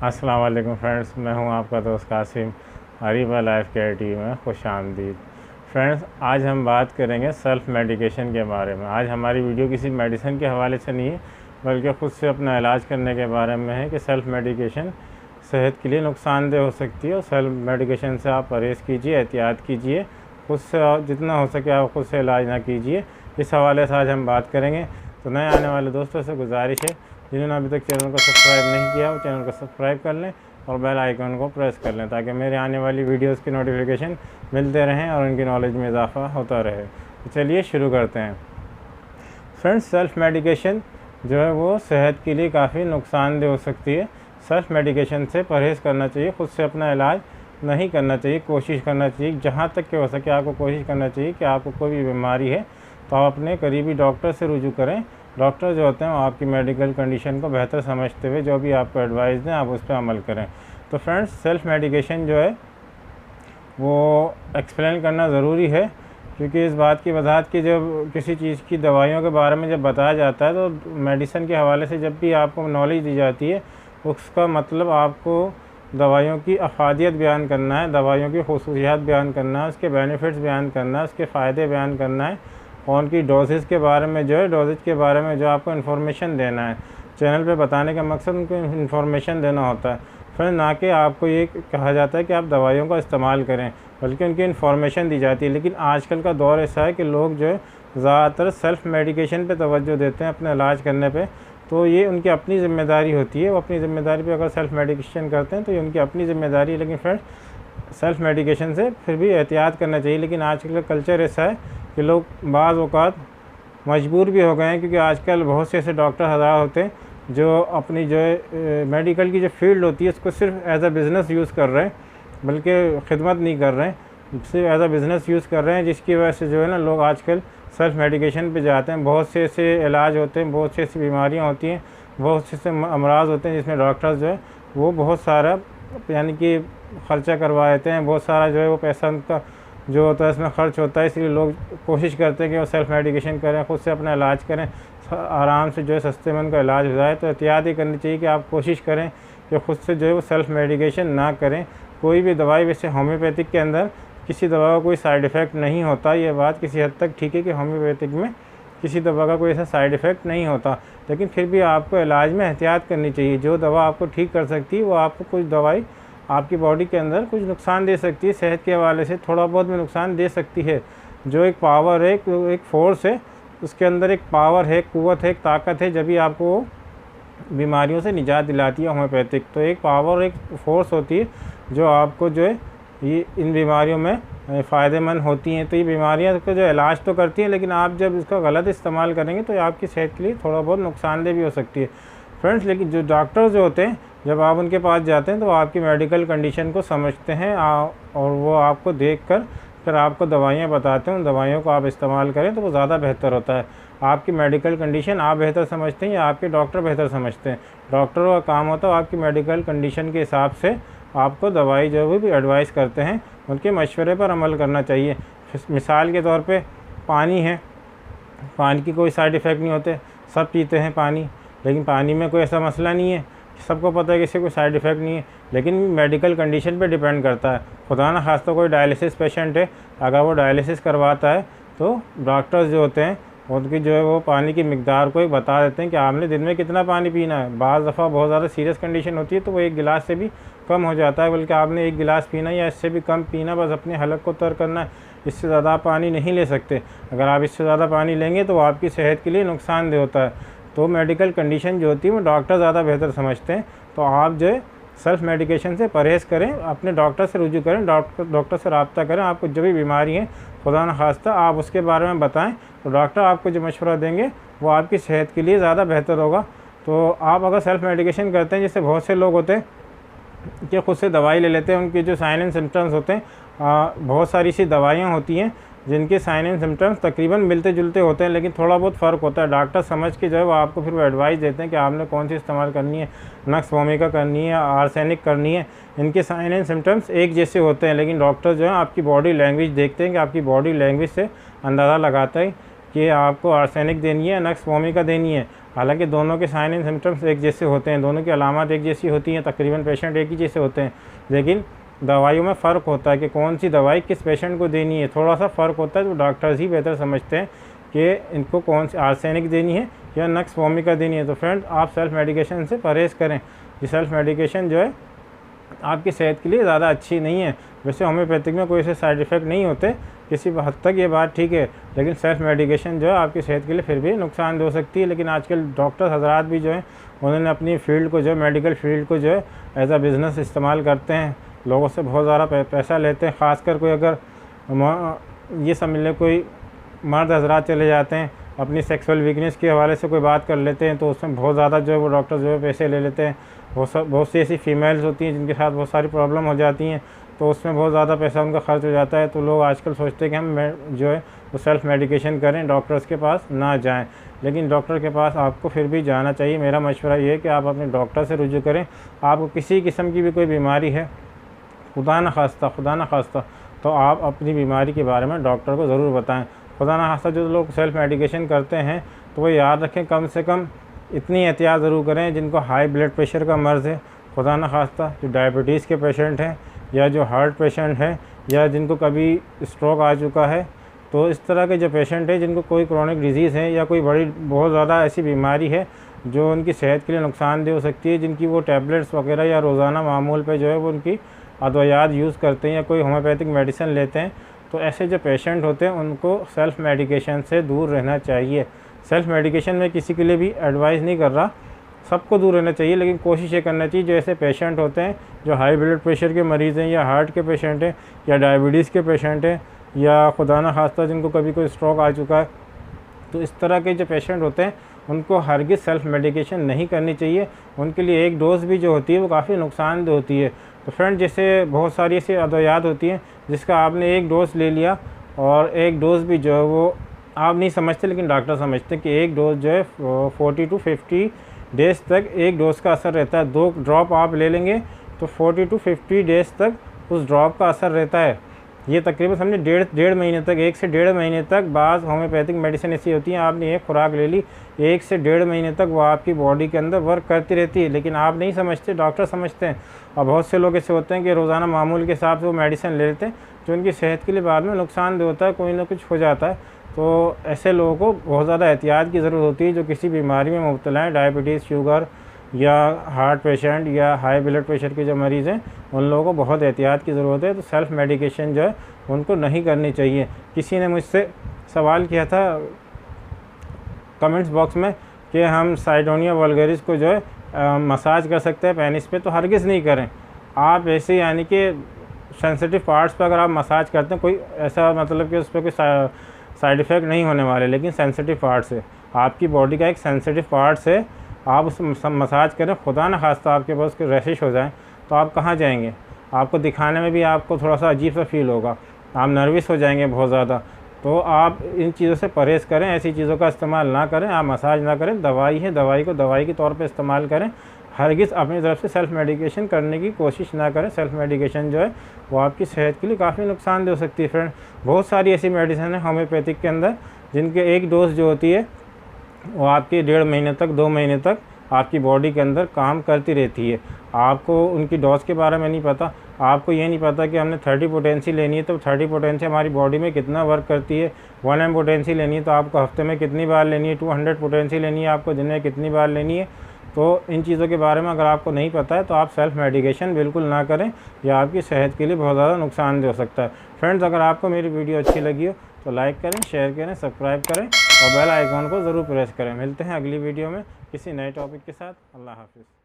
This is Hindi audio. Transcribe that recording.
अस्सलाम वालेकुम फ्रेंड्स, मैं हूं आपका दोस्त Qasim. Areeba life care TV में खुश आमदीद। फ्रेंड्स, आज हम बात करेंगे सेल्फ़ मेडिकेशन के बारे में। आज हमारी वीडियो किसी मेडिसिन के हवाले से नहीं है, बल्कि ख़ुद से अपना इलाज करने के बारे में है कि सेल्फ़ मेडिकेशन सेहत के लिए नुकसानदेह हो सकती है और सेल्फ़ मेडिकेशन से आप परहेज़ कीजिए, एहतियात कीजिए। खुद से जितना हो सके आप खुद से इलाज ना कीजिए। इस हवाले से आज हम बात करेंगे। तो नए आने वाले दोस्तों से गुजारिश है, जिन्होंने अभी तक चैनल को सब्सक्राइब नहीं किया वो चैनल को सब्सक्राइब कर लें और बेल आइकन को प्रेस कर लें, ताकि मेरे आने वाली वीडियोस की नोटिफिकेशन मिलते रहें और उनकी नॉलेज में इजाफा होता रहे। तो चलिए शुरू करते हैं। फ्रेंड्स, सेल्फ़ मेडिकेशन जो है वो सेहत के लिए काफ़ी नुकसानदेह हो सकती है। सेल्फ़ मेडिकेशन से परहेज़ करना चाहिए, ख़ुद से अपना इलाज नहीं करना चाहिए। कोशिश करना चाहिए, जहाँ तक के हो सके आपको कोशिश करना चाहिए कि आपको कोई भी बीमारी है तो आप अपने करीबी डॉक्टर से रुजू करें। डॉक्टर जो होते हैं वो आपकी मेडिकल कंडीशन को बेहतर समझते हुए जो भी आपको एडवाइस दें आप उस पर अमल करें। तो फ्रेंड्स, सेल्फ़ मेडिकेशन जो है वो एक्सप्लेन करना ज़रूरी है, क्योंकि इस बात की वजाहत कि जब किसी चीज़ की दवाइयों के बारे में जब बताया जाता है तो मेडिसिन के हवाले से जब भी आपको नॉलेज दी जाती है उसका मतलब आपको दवाइयों की अफादियत बयान करना है, दवाइयों की खसूसियात बयान करना है, उसके बेनिफिट्स बयान करना है, उसके फ़ायदे बयान करना है और उनकी डोजेज़ के बारे में डोजेज़ के बारे में जो आपको इन्फॉर्मेशन देना है। चैनल पे बताने का मकसद उनको इन्फॉर्मेशन देना होता है, फिर ना कि आपको ये कहा जाता है कि आप दवाइयों का इस्तेमाल करें, बल्कि उनकी इन्फॉर्मेशन दी जाती है। लेकिन आजकल का दौर ऐसा है कि लोग जो है ज़्यादातर सेल्फ़ मेडिकेशन पे तवज्जो देते हैं अपने इलाज करने पे। तो ये उनकी अपनी ज़िम्मेदारी होती है, वो अपनी ज़िम्मेदारी पे अगर सेल्फ़ मेडिकेशन करते हैं तो ये उनकी अपनी ज़िम्मेदारी है। लेकिन फ्रेंड्स, सेल्फ़ मेडिकेशन से फिर भी एहतियात करना चाहिए। लेकिन आजकल का कल्चर ऐसा है कि लोग बाज़ औक़ात मजबूर भी हो गए हैं, क्योंकि आजकल बहुत से ऐसे डॉक्टर हज़रात होते हैं जो अपनी जो है मेडिकल की जो फील्ड होती है उसको सिर्फ एज़ अ बिज़नेस यूज़ कर रहे हैं, बल्कि खिदमत नहीं कर रहे हैं, सिर्फ एज़ अ बिज़नेस यूज़ कर रहे हैं, जिसकी वजह से जो है ना लोग आजकल सेल्फ़ मेडिकेशन पे जाते हैं। बहुत से ऐसे इलाज होते हैं, बहुत सी ऐसी बीमारियाँ होती हैं, बहुत से ऐसे अमराज होते हैं जिसमें डॉक्टर्स जो है वो बहुत सारा यानी कि ख़र्चा करवा देते हैं, बहुत सारा जो है वो पैसा उनका जो होता है इसमें ख़र्च होता है। इसलिए लोग कोशिश करते हैं कि वो सेल्फ़ मेडिकेशन करें, ख़ुद से अपना इलाज करें, आराम से जो है सस्ते में उनका इलाज हो जाए। तो एहतियात ही करनी चाहिए कि आप कोशिश करें कि ख़ुद से जो है वो सेल्फ़ मेडिकेशन ना करें। कोई भी दवाई, वैसे होम्योपैथिक के अंदर किसी दवा का कोई साइड इफ़ेक्ट नहीं होता, ये बात किसी हद तक ठीक है कि होम्योपैथिक में किसी दवा का कोई ऐसा साइड इफ़ेक्ट नहीं होता, लेकिन फिर भी आपको इलाज में एहतियात करनी चाहिए। जो दवा आपको ठीक कर सकती है वो आपको कुछ दवाई आपकी बॉडी के अंदर कुछ नुकसान दे सकती है, सेहत के हवाले से थोड़ा बहुत भी नुकसान दे सकती है। जो एक पावर है, एक फ़ोर्स है, उसके अंदर एक पावर है, क़ुव्वत है, एक ताकत है, जब भी आपको बीमारियों से निजात दिलाती है होम्योपैथिक। तो एक पावर, एक फ़ोर्स होती है जो आपको जो है ये इन बीमारियों में फ़ायदेमंद होती हैं। तो ये बीमारियां का जो इलाज तो करती हैं, लेकिन आप जब इसका गलत इस्तेमाल करेंगे तो ये आपकी सेहत के लिए थोड़ा बहुत नुकसानदेह भी हो सकती है फ्रेंड्स। लेकिन जो डॉक्टर जो होते हैं, जब आप उनके पास जाते हैं तो आपकी मेडिकल कंडीशन को समझते हैं और वो आपको देखकर फिर आपको दवाइयाँ बताते हैं। उन दवाइयों को आप इस्तेमाल करें तो वो ज़्यादा बेहतर होता है। आपकी मेडिकल कंडीशन आप बेहतर समझते हैं या आपके डॉक्टर बेहतर समझते हैं? डॉक्टरों का काम होता है आपकी मेडिकल कंडीशन के हिसाब से आपको दवाई जो भी एडवाइस करते हैं उनके मशवरे पर अमल करना चाहिए। मिसाल के तौर पे पानी है, पानी की कोई साइड इफ़ेक्ट नहीं होते, सब पीते हैं पानी, लेकिन पानी में कोई ऐसा मसला नहीं है, सबको पता है कि इससे कोई साइड इफ़ेक्ट नहीं है, लेकिन मेडिकल कंडीशन पे डिपेंड करता है। खुदा ना खास्ता कोई डायलिसिस पेशेंट है, अगर वो डायलिसिस करवाता है तो डॉक्टर्स जो होते हैं उनकी जो है वो पानी की मिकदार को ही बता देते हैं कि आपने दिन में कितना पानी पीना है। बाज़ दफ़ा बहुत ज़्यादा सीरियस कंडीशन होती है तो वो एक गिलास से भी कम हो जाता है, बल्कि आपने एक गिलास पीना या इससे भी कम पीना, बस अपने हलक को तर करना है। इससे ज़्यादा आप पानी नहीं ले सकते। अगर आप इससे ज़्यादा पानी लेंगे तो वो आपकी सेहत के लिए नुकसानदेह होता है। तो मेडिकल कंडीशन जो होती है वो डॉक्टर ज़्यादा बेहतर समझते हैं। तो आप जो है सेल्फ़ मेडिकेशन से परहेज़ करें, अपने डॉक्टर से रुजू करें, डॉक्टर से रब्ता करें। आपको जो भी बीमारी है खुदा न खास्ता आप उसके बारे में बताएं, तो डॉक्टर आपको जो मशवरा देंगे वो आपकी सेहत के लिए ज़्यादा बेहतर होगा। तो आप अगर सेल्फ़ मेडिकेशन करते हैं, जैसे बहुत से लोग होते हैं कि ख़ुद से दवाई ले लेते हैं, उनके जो साइन एंड सिम्टम्स होते हैं, बहुत सारी सी दवाइयाँ होती हैं जिनके साइन एंड सिम्टम्स तकरीबन मिलते जुलते होते हैं, लेकिन थोड़ा बहुत फ़र्क होता है। डॉक्टर समझ के जो है वो आपको फिर वो एडवाइस देते हैं कि आपने कौन सी इस्तेमाल करनी है, नक्स वोमिका करनी है, आर्सेनिक करनी है। इनके साइन एंड सिम्टम्स एक जैसे होते हैं, लेकिन डॉक्टर जो है आपकी बॉडी लैंग्वेज देखते हैं कि आपकी बॉडी लैंग्वेज से अंदाज़ा लगाता है कि आपको आर्सेनिक देनी है, नक्स वोमिका देनी है। हालांकि दोनों के साइन एंड सिम्टम्स एक जैसे होते हैं, दोनों की अलामत एक जैसी होती हैं, तकरीबन पेशेंट एक ही जैसे होते हैं, लेकिन दवाइयों में फ़र्क होता है कि कौन सी दवाई किस पेशेंट को देनी है, थोड़ा सा फ़र्क होता है। तो डॉक्टर्स ही बेहतर समझते हैं कि इनको कौन सी आर्सेनिक देनी है या नक्स वोमिका देनी है। तो फ्रेंड्स, आप सेल्फ़ मेडिकेशन से परहेज़ करें। ये सेल्फ़ मेडिकेशन जो है आपकी सेहत के लिए ज़्यादा अच्छी नहीं है। वैसे होम्योपैथिक में कोई ऐसे साइड इफ़ेक्ट नहीं होते, किसी हद तक ये बात ठीक है, लेकिन सेल्फ़ मेडिकेशन जो है आपकी सेहत के लिए फिर भी नुकसान हो सकती है। लेकिन आजकल डॉक्टर हजरात भी जो हैं उन्होंने अपनी फ़ील्ड को जो है, मेडिकल फील्ड को जो है एज अ बिज़नेस इस्तेमाल करते हैं, लोगों से बहुत ज़्यादा पैसा लेते हैं। ख़ासकर कोई अगर ये समझ लें कोई मर्द हजरात चले जाते हैं, अपनी सेक्सुअल वीकनेस के हवाले से कोई बात कर लेते हैं, तो उसमें बहुत ज़्यादा जो है वो डॉक्टर जो है पैसे ले लेते हैं। बहुत सी ऐसी फ़ीमेल्स होती हैं जिनके साथ बहुत सारी प्रॉब्लम हो जाती हैं, तो उसमें बहुत ज़्यादा पैसा उनका खर्च हो जाता है। तो लोग आजकल सोचते हैं कि हम जो है वो सेल्फ़ मेडिकेशन करें, डॉक्टर्स के पास ना जाएं। लेकिन डॉक्टर के पास आपको फिर भी जाना चाहिए। मेरा मशवरा ये है कि आप अपने डॉक्टर से रुजू करें। आपको किसी किस्म की भी कोई बीमारी है, खुदा न खास्ता, तो आप अपनी बीमारी के बारे में डॉक्टर को ज़रूर बताएं। खुदा न खास्ता जो लोग सेल्फ़ मेडिकेशन करते हैं तो वो याद रखें, कम से कम इतनी एहतियात ज़रूर करें। जिनको हाई ब्लड प्रेशर का मर्ज़ है, खुदा न खास्ता जो डायबिटीज़ के पेशेंट हैं, या जो हार्ट पेशेंट हैं, या जिनको कभी स्ट्रोक आ चुका है, तो इस तरह के जो पेशेंट हैं जिनको कोई क्रोनिक डिजीज़ है या कोई बड़ी बहुत ज़्यादा ऐसी बीमारी है जो उनकी सेहत के लिए नुकसानदेह हो सकती है, जिनकी वो टैबलेट्स वगैरह या रोज़ाना मामूल पे जो है वो उनकी अद्वियात यूज़ करते हैं या कोई होम्योपैथिक मेडिसिन लेते हैं, तो ऐसे जो पेशेंट होते हैं उनको सेल्फ़ मेडिकेशन से दूर रहना चाहिए। सेल्फ़ मेडिकेशन में किसी के लिए भी एडवाइस नहीं कर रहा, सबको दूर रहना चाहिए, लेकिन कोशिश ये करना चाहिए जो ऐसे पेशेंट होते हैं जो हाई ब्लड प्रेशर के मरीज़ हैं, या हार्ट के पेशेंट हैं, या डायबिटीज़ के पेशेंट हैं, या खुदा न खास्ता जिनको कभी कोई स्ट्रोक आ चुका है, तो इस तरह के जो पेशेंट होते हैं उनको हरगिज़ सेल्फ़ मेडिकेशन नहीं करनी चाहिए। उनके लिए एक डोज़ भी जो होती है वो काफ़ी नुकसानदेह होती है। तो फ्रेंड, जैसे बहुत सारी ऐसी अद्वियात होती हैं जिसका आपने एक डोज़ ले लिया, और एक डोज़ भी जो है वो आप नहीं समझते लेकिन डॉक्टर समझते हैं कि एक डोज़ जो है 40 to 50 डेज़ तक एक डोज़ का असर रहता है। 2 ड्रॉप आप ले लेंगे तो 40 to 50 डेज़ तक उस ड्रॉप का असर रहता है। ये तकरीबन समझे डेढ़ महीने तक, 1 से 1.5 महीने तक। बाज़ होम्योपैथिक मेडिसिन ऐसी होती हैं, आपने एक खुराक ले ली, 1 से 1.5 महीने तक वो आपकी बॉडी के अंदर वर्क करती रहती है, लेकिन आप नहीं समझते, डॉक्टर समझते हैं। और बहुत से लोग ऐसे होते हैं कि रोज़ाना मामूल के हिसाब से वो मेडिसिन ले लेते हैं, जो उनकी सेहत के लिए बाद में नुकसानदेह होता है, कोई ना कुछ हो जाता है। तो ऐसे लोगों को बहुत ज़्यादा एहतियात की ज़रूरत होती है, जो किसी बीमारी में मुब्तला हैं, डायबिटीज़, शुगर या हार्ट पेशेंट या हाई ब्लड प्रेशर के जो मरीज़ हैं, उन लोगों को बहुत एहतियात की ज़रूरत है। तो सेल्फ़ मेडिकेशन जो है उनको नहीं करनी चाहिए। किसी ने मुझसे सवाल किया था कमेंट्स बॉक्स में कि हम साइडोनिया वल्गैरिस को जो है मसाज कर सकते हैं पेनिस पे, तो हरगिज़ नहीं करें आप ऐसे, यानी कि सेंसिटिव पार्ट्स पर अगर आप मसाज करते हैं, कोई ऐसा मतलब कि उस पर कोई साइड इफ़ेक्ट नहीं होने वाले, लेकिन सेंसिटिव पार्ट्स है, आपकी बॉडी का एक सेंसिटिव पार्ट्स है, आप उस मसाज करें, खुदा न खास्ता आपके पास कोई रैशिश हो जाए तो आप कहाँ जाएंगे? आपको दिखाने में भी आपको थोड़ा सा अजीब सा फील होगा, आप नर्वस हो जाएंगे बहुत ज़्यादा। तो आप इन चीज़ों से परहेज़ करें, ऐसी चीज़ों का इस्तेमाल ना करें, आप मसाज ना करें। दवाई है, दवाई को दवाई के तौर पे इस्तेमाल करें। हरगिज़ अपनी तरफ से सेल्फ़ मेडिकेशन करने की कोशिश ना करें। सेल्फ़ मेडिकेशन जो है वो आपकी सेहत के लिए काफ़ी नुकसानदेह हो सकती है। फ्रेंड, बहुत सारी ऐसी मेडिसिन है होम्योपैथिक के अंदर जिनके एक डोज जो होती है वो आपकी 1.5 महीने तक, 2 महीने तक आपकी बॉडी के अंदर काम करती रहती है। आपको उनकी डोज के बारे में नहीं पता, आपको ये नहीं पता कि हमने 30 पोटेंसी लेनी है तो 30 पोटेंसी हमारी बॉडी में कितना वर्क करती है। 1 M पोटेंसी लेनी है तो आपको हफ्ते में कितनी बार लेनी है, 200 पोटेंसी लेनी है आपको दिन में कितनी बार लेनी है। तो इन चीज़ों के बारे में अगर आपको नहीं पता है तो आप सेल्फ़ मेडिकेशन बिल्कुल ना करें, यह आपकी सेहत के लिए बहुत ज़्यादा नुकसानदेह हो सकता है। फ्रेंड्स, अगर आपको मेरी वीडियो अच्छी लगी हो तो लाइक करें, शेयर करें, सब्सक्राइब करें और बेल आइकॉन को ज़रूर प्रेस करें। मिलते हैं अगली वीडियो में किसी नए टॉपिक के साथ। अल्लाह हाफ़िज़।